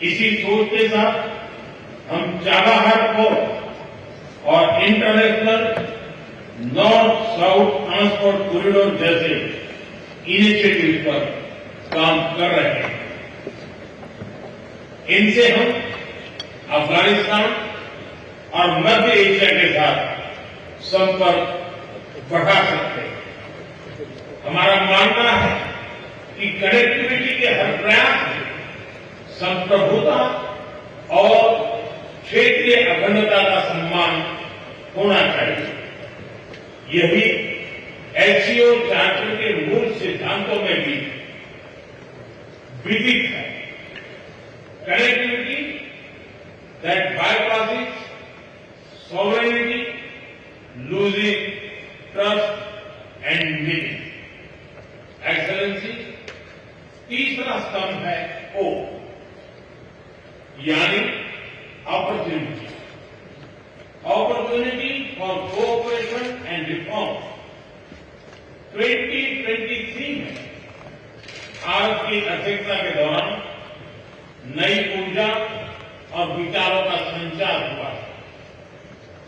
इसी सोच के साथ हम चाबहार पोर्ट और international north south transport corridor जैसे इनिशिएटिव पर काम कर रहे हैं। इनसे हम अफगानिस्तान और मध्य एशिया के साथ संपर्क बढ़ा सकते हैं। हमारा मानना है कि कनेक्टिविटी के हर प्रयास में संप्रभुता और क्षेत्रीय अखंडता का सम्मान होना चाहिए। यही एससीओ चार्टर के मूल सिद्धांतों में भी विदित है। Connectivity that bypasses sovereignty, losing trust and meaning. Excellency, तीसरा स्तंभ है ओ, यानी opportunity. Opportunity for cooperation and reform. 2023 में भारत की अध्यक्षता के दौरान नई ऊर्जा और विचारों का संचार हुआ।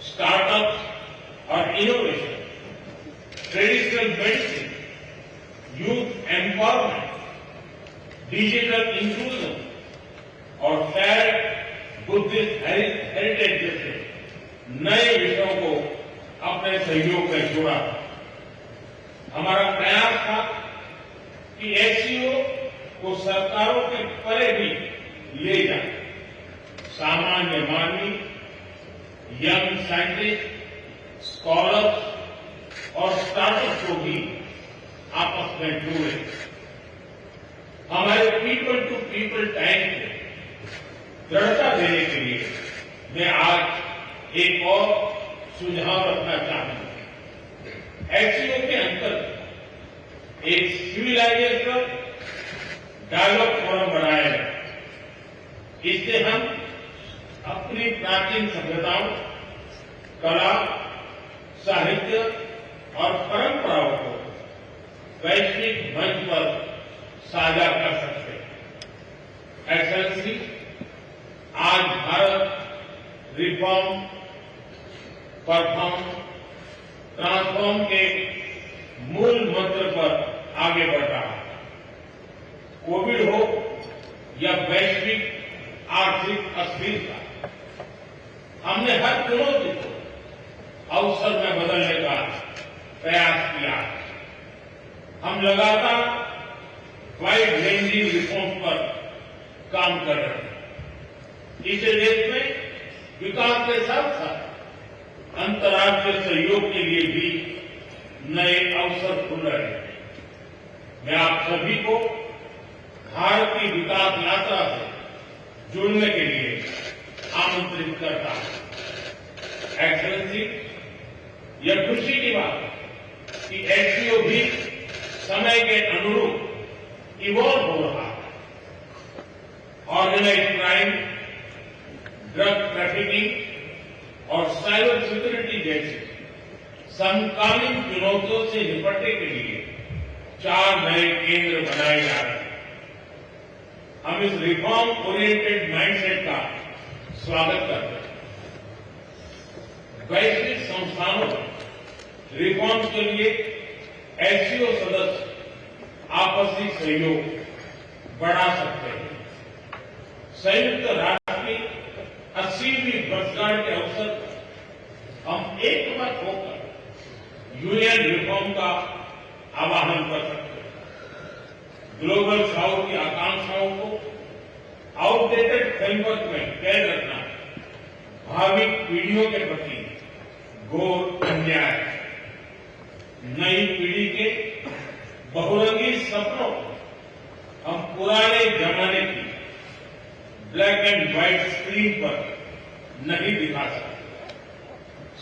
स्टार्टअप और innovation, traditional medicine, youth empowerment, digital inclusion और शेयर्ड बुद्धिस्ट हेरिटेज जैसे नए विषयों को अपने सहयोग में जोड़ा। हमारा प्रयास था कि एससीओ को सरकारों के परे भी ले जाए। सामान्य मानवी, यंग साइंटिस्ट, स्कॉलर्स और स्टार्टअप को भी आपस में जोड़े। हमारे पीपल टू पीपल टाइम को दृढ़ता देने के लिए मैं आज एक और सुझाव रखना चाहूंगा। एससीओ के अंतर्गत एक सिविलाइजेशन डायलॉग फोरम बनाया है। इससे हम अपनी प्राचीन सभ्यताओं, कला, साहित्य और परंपराओं को वैश्विक मंच पर साझा कर सकते हैं। एक्सेलेंसी, आज भारत रिफॉर्म, परफॉर्म, ट्रांसफॉर्म के मूल मंत्र पर आगे बढ़ रहा है। कोविड हो या वैश्विक आर्थिक अस्थिरता, हमने हर चुनौती को अवसर में बदलने का प्रयास किया। हम लगातार वाइड रेंजिंग रिफॉर्म पर काम कर रहे हैं। इस देश में विकास के साथ साथ अंतर्राष्ट्रीय सहयोग के लिए भी नए अवसर खुल रहे हैं। मैं आप सभी को भारत की विकास यात्रा से जुड़ने के लिए आमंत्रित करता हूं। एक्सेलेंसी, यह खुशी की बात है कि एससीओ भी समय के अनुरूप इवॉल्व हो रहा है। ऑर्गेनाइज्ड क्राइम, ड्रग ट्रैफिकिंग और साइबर सिक्योरिटी जैसे समकालीन चुनौतियों से निपटने के लिए 4 नए केंद्र बनाए जा रहे हैं। हम इस रिफॉर्म ओरिएंटेड माइंडसेट का स्वागत करते हैं। वैश्विक संस्थानों में रिफॉर्म के लिए एससीओ सदस्य आपसी सहयोग बढ़ा सकते हैं। संयुक्त राष्ट्र की 80वीं वर्षगांठ के अवसर पर हम एकमत होकर यूएन रिफॉर्म का आह्वान कर सकते हैं। ग्लोबल साउथ की आकांक्षाओं को आउटडेटेड फ्रेमवर्क में कैद रखना भावी पीढ़ियों के प्रति घोर अन्याय है। नई पीढ़ी के बहुरंगी सपनों को हम पुराने जमाने की ब्लैक एंड व्हाइट स्क्रीन पर नहीं दिखा सकते।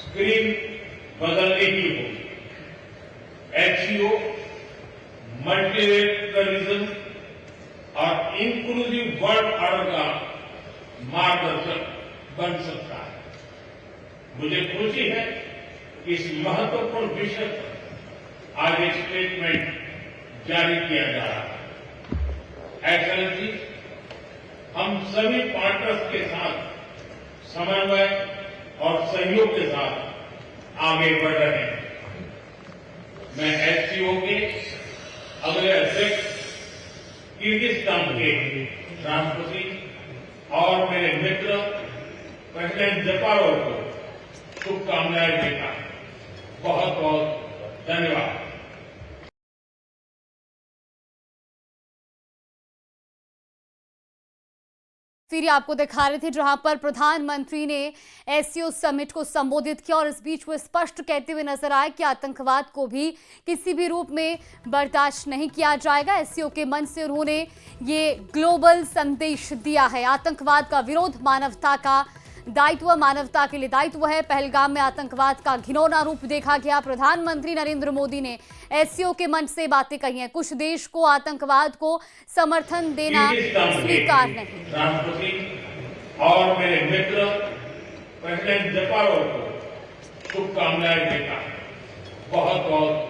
स्क्रीन बदलनी ही होगी। एचसीओ मल्टीलेटरलिज्म और इंक्लूसिव वर्ल्ड ऑर्डर का मार्गदर्शक बन सकता है। मुझे खुशी है कि इस महत्वपूर्ण विषय पर आज एक स्टेटमेंट जारी किया जा रहा है। एक्सेलेंसी, हम सभी पार्टनर्स के साथ समन्वय और सहयोग के साथ आगे बढ़ रहे हैं। मैं एससीओ के अगले अध्यक्ष किर्गिस्तान के राष्ट्रपति और मेरे मित्र प्रेसिडेंट जपारोव को शुभकामनाएं देता हूं। बहुत बहुत धन्यवाद। फिर आपको दिखा रहे थे जहां पर प्रधानमंत्री ने एससीओ समिट को संबोधित किया और इस बीच वो स्पष्ट कहते हुए नजर आए कि आतंकवाद को भी किसी भी रूप में बर्दाश्त नहीं किया जाएगा। एससीओ के मंच से उन्होंने ये ग्लोबल संदेश दिया है। आतंकवाद का विरोध मानवता का दायित्व, मानवता के लिए दायित्व है। पहलगाम में आतंकवाद का घिनौना रूप देखा गया। प्रधानमंत्री नरेंद्र मोदी ने एससीओ के मंच से बातें कही हैं। कुछ देश को आतंकवाद को समर्थन देना स्वीकार नहीं। राष्ट्रपति और मेरे मित्र प्रेसिडेंट जपारोव को शुभकामनाएं देता हूं। बहुत बहुत